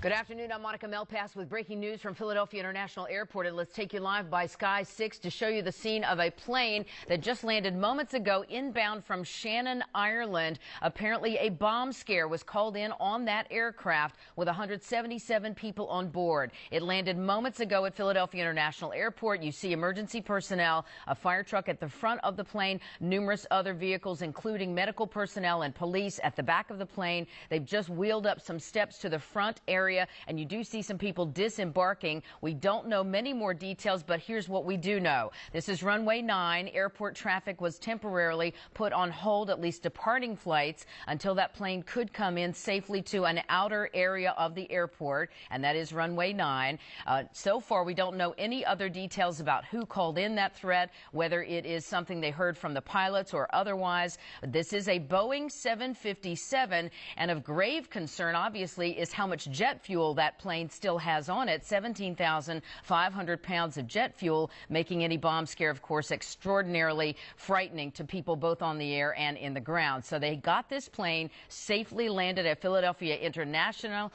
Good afternoon. I'm Monica Melpass with breaking news from Philadelphia International Airport. And let's take you live by Sky 6 to show you the scene of a plane that just landed moments ago inbound from Shannon, Ireland. Apparently, a bomb scare was called in on that aircraft with 177 people on board. It landed moments ago at Philadelphia International Airport. You see emergency personnel, a fire truck at the front of the plane, numerous other vehicles, including medical personnel and police at the back of the plane. They've just wheeled up some steps to the front area, and you do see some people disembarking. We don't know many more details, but here's what we do know. This is runway 9. Airport traffic was temporarily put on hold, at least departing flights, until that plane could come in safely to an outer area of the airport, and that is runway 9. So far, we don't know any other details about who called in that threat, whether it is something they heard from the pilots or otherwise. This is a Boeing 757, and of grave concern, obviously, is how much jet fuel that plane still has on it. 17,500 pounds of jet fuel, making any bomb scare, of course, extraordinarily frightening to people both on the air and in the ground. So they got this plane safely landed at Philadelphia International.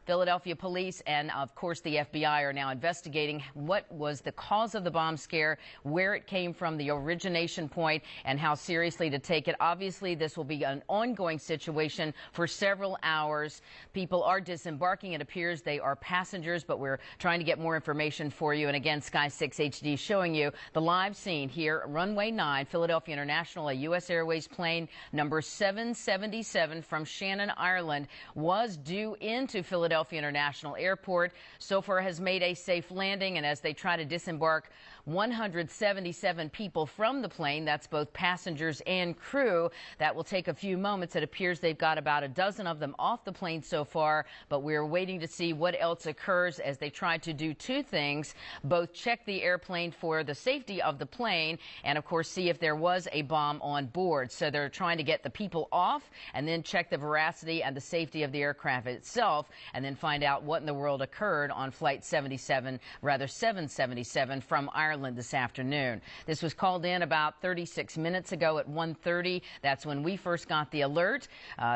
Philadelphia police and, of course, the FBI are now investigating what was the cause of the bomb scare, where it came from, the origination point, and how seriously to take it. Obviously, this will be an ongoing situation for several hours. People are disembarking. It appears they are passengers, but we're trying to get more information for you. And again, Sky 6 HD showing you the live scene here, runway 9, Philadelphia International, a U.S. Airways plane number 777 from Shannon, Ireland, was due into Philadelphia International Airport. So far has made a safe landing, and as they try to disembark 177 people from the plane, that's both passengers and crew, that will take a few moments. It appears they've got about a dozen of them off the plane so far, but we're waiting to see what else occurs as they try to do two things: both check the airplane for the safety of the plane and, of course, see if there was a bomb on board. So they're trying to get the people off and then check the veracity and the safety of the aircraft itself, and then find out what in the world occurred on flight 777 from Ireland this afternoon. This was called in about 36 minutes ago at 1:30. That's when we first got the alert.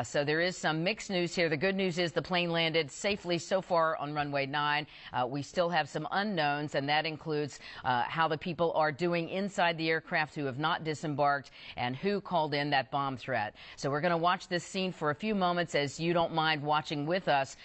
So there is some mixed news here. The good news is the plane landed safely so far on runway 9. We still have some unknowns, and that includes how the people are doing inside the aircraft who have not disembarked and who called in that bomb threat. So we're going to watch this scene for a few moments as you don't mind watching with us.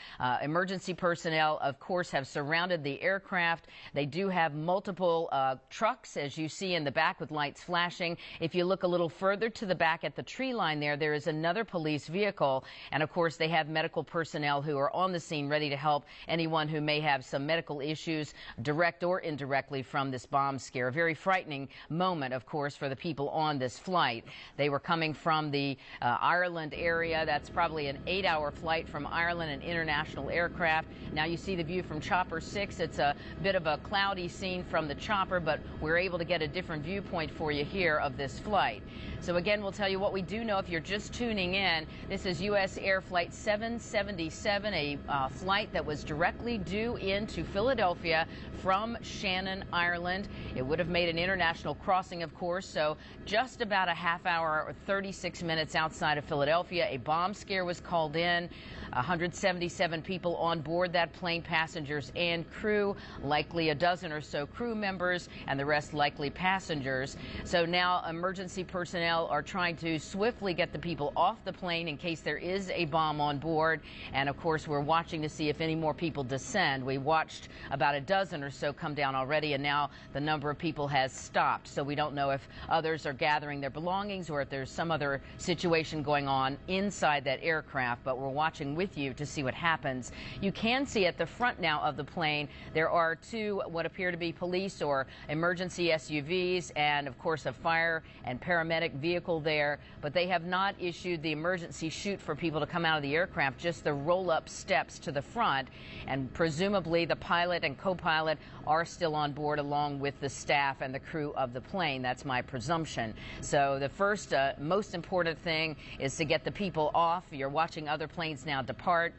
Emergency personnel, of course, have surrounded the aircraft. They do have multiple trucks, as you see in the back, with lights flashing. If you look a little further to the back at the tree line there is another police vehicle. And, of course, they have medical personnel who are on the scene ready to help anyone who may have some medical issues, direct or indirectly, from this bomb scare. A very frightening moment, of course, for the people on this flight. They were coming from the Ireland area. That's probably an 8-hour flight from Ireland, an international aircraft. Now you see the view from Chopper 6. It's a bit of a cloudy scene from the chopper, but we're able to get a different viewpoint for you here of this flight. So again, we'll tell you what we do know if you're just tuning in. This is U.S. Air Flight 777, a flight that was directly due into Philadelphia from Shannon, Ireland. It would have made an international crossing, of course, so just about a half hour or 36 minutes outside of Philadelphia. A bomb scare was called in. 177 people on board that plane, passengers and crew, likely a dozen or so crew members, and the rest likely passengers. So now emergency personnel are trying to swiftly get the people off the plane in case there is a bomb on board. And of course, we're watching to see if any more people descend. We watched about a dozen or so come down already, and now the number of people has stopped. So we don't know if others are gathering their belongings or if there's some other situation going on inside that aircraft, but we're watching with you to see what happens. You can see at the front now of the plane there are two what appear to be police or emergency SUVs and, of course, a fire and paramedic vehicle there, but they have not issued the emergency chute for people to come out of the aircraft, just the roll-up steps to the front, and presumably the pilot and co-pilot are still on board along with the staff and the crew of the plane. That's my presumption. So the first most important thing is to get the people off. You're watching other planes now depart.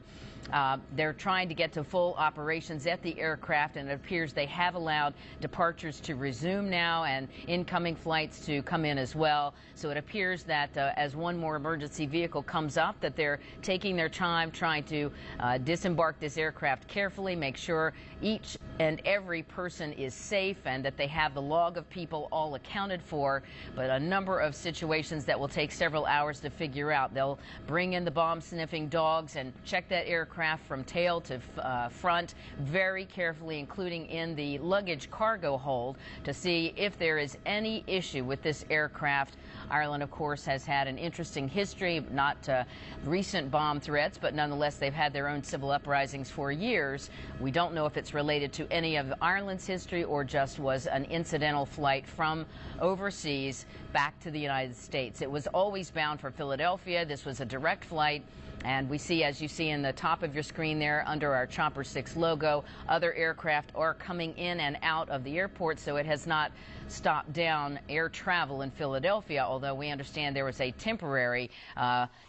They're trying to get to full operations at the aircraft, and it appears they have allowed departures to resume now and incoming flights to come in as well. So it appears that as one more emergency vehicle comes up, that they're taking their time trying to disembark this aircraft carefully, make sure each and every person is safe and that they have the log of people all accounted for. But a number of situations that will take several hours to figure out. They'll bring in the bomb-sniffing dogs and check that aircraft from tail to front very carefully, including in the luggage cargo hold, to see if there is any issue with this aircraft. Ireland, of course, has had an interesting history, not recent bomb threats, but nonetheless they've had their own civil uprisings for years. We don't know if it's related to any of Ireland's history or just was an incidental flight from overseas back to the United States. It was always bound for Philadelphia. This was a direct flight. And we see, as you see in the top of your screen there, under our Chopper 6 logo, other aircraft are coming in and out of the airport, so it has not stopped down air travel in Philadelphia, although we understand there was a temporary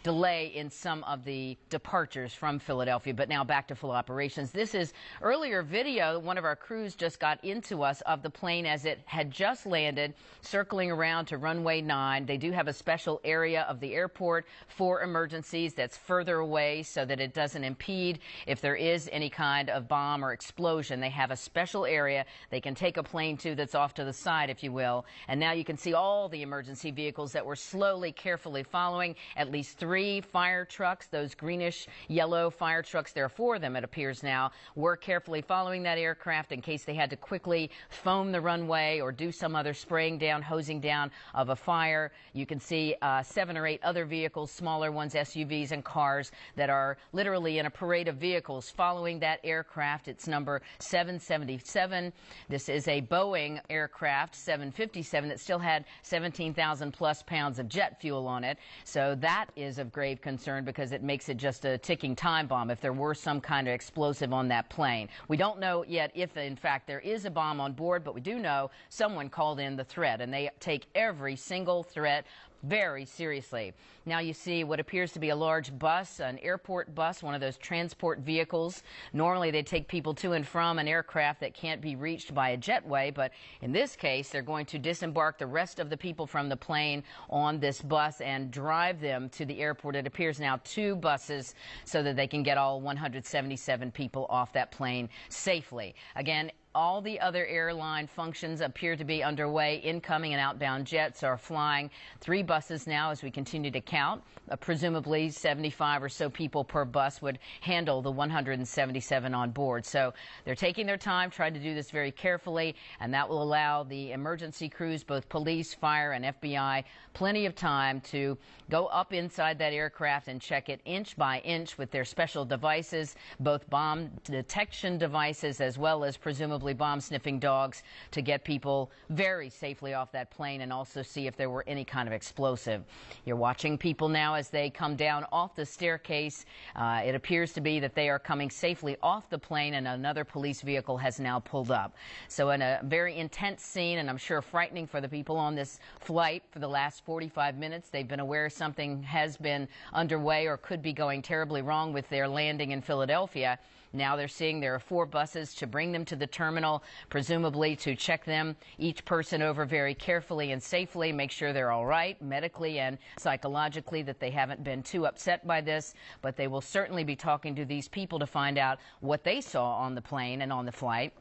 delay in some of the departures from Philadelphia. But now back to full operations. This is earlier video one of our crews just got into us of the plane as it had just landed, circling around to runway 9. They do have a special area of the airport for emergencies that's further away so that it doesn't impede if there is any kind of bomb or explosion. They have a special area they can take a plane to that's off to the side, if you will. And now you can see all the emergency vehicles that were slowly, carefully following. At least 3 fire trucks, those greenish yellow fire trucks, there are 4 of them, it appears now, were carefully following that aircraft in case they had to quickly foam the runway or do some other spraying down, hosing down of a fire. You can see 7 or 8 other vehicles, smaller ones, SUVs and cars, that are literally in a parade of vehicles following that aircraft. It's number 777. This is a Boeing aircraft, 757, that still had 17,000 plus pounds of jet fuel on it. So that is of grave concern because it makes it just a ticking time bomb if there were some kind of explosive on that plane. We don't know yet if, in fact, there is a bomb on board, but we do know someone called in the threat, and they take every single threat very seriously. Now you see what appears to be a large bus, an airport bus, one of those transport vehicles. Normally they take people to and from an aircraft that can't be reached by a jetway, but in this case they're going to disembark the rest of the people from the plane on this bus and drive them to the airport. It appears now 2 buses so that they can get all 177 people off that plane safely. Again, all the other airline functions appear to be underway. Incoming and outbound jets are flying. 3 buses now as we continue to count. Presumably 75 or so people per bus would handle the 177 on board. So they're taking their time, trying to do this very carefully, and that will allow the emergency crews, both police, fire, and FBI, plenty of time to go up inside that aircraft and check it inch by inch with their special devices, both bomb detection devices as well as presumably bomb-sniffing dogs, to get people very safely off that plane and also see if there were any kind of explosive. You're watching people now as they come down off the staircase. It appears to be that they are coming safely off the plane, and another police vehicle has now pulled up. So in a very intense scene, and I'm sure frightening for the people on this flight for the last 45 minutes. They've been aware something has been underway or could be going terribly wrong with their landing in Philadelphia. Now they're seeing there are 4 buses to bring them to the terminal, presumably to check them, each person over very carefully and safely, make sure they're all right medically and psychologically, that they haven't been too upset by this. But they will certainly be talking to these people to find out what they saw on the plane and on the flight.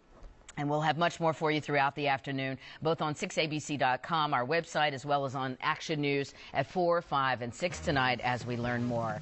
And we'll have much more for you throughout the afternoon, both on 6abc.com, our website, as well as on Action News at 4, 5, and 6 tonight as we learn more.